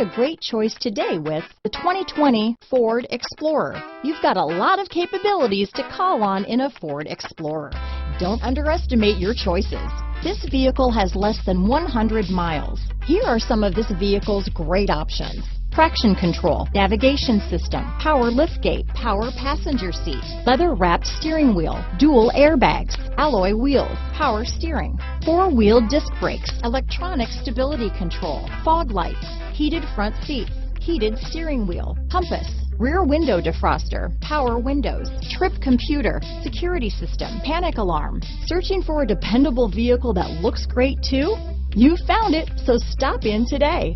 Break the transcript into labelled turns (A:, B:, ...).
A: a great choice today with the 2020 Ford Explorer. You've got a lot of capabilities to call on in a Ford Explorer. Don't underestimate your choices. This vehicle has less than 100 miles. Here are some of this vehicle's great options: traction control, navigation system, power liftgate, power passenger seat, leather-wrapped steering wheel, dual airbags, alloy wheels, power steering, four-wheel disc brakes, electronic stability control, fog lights, heated front seats, heated steering wheel, compass, rear window defroster, power windows, trip computer, security system, panic alarm. Searching for a dependable vehicle that looks great too? You found it, so stop in today.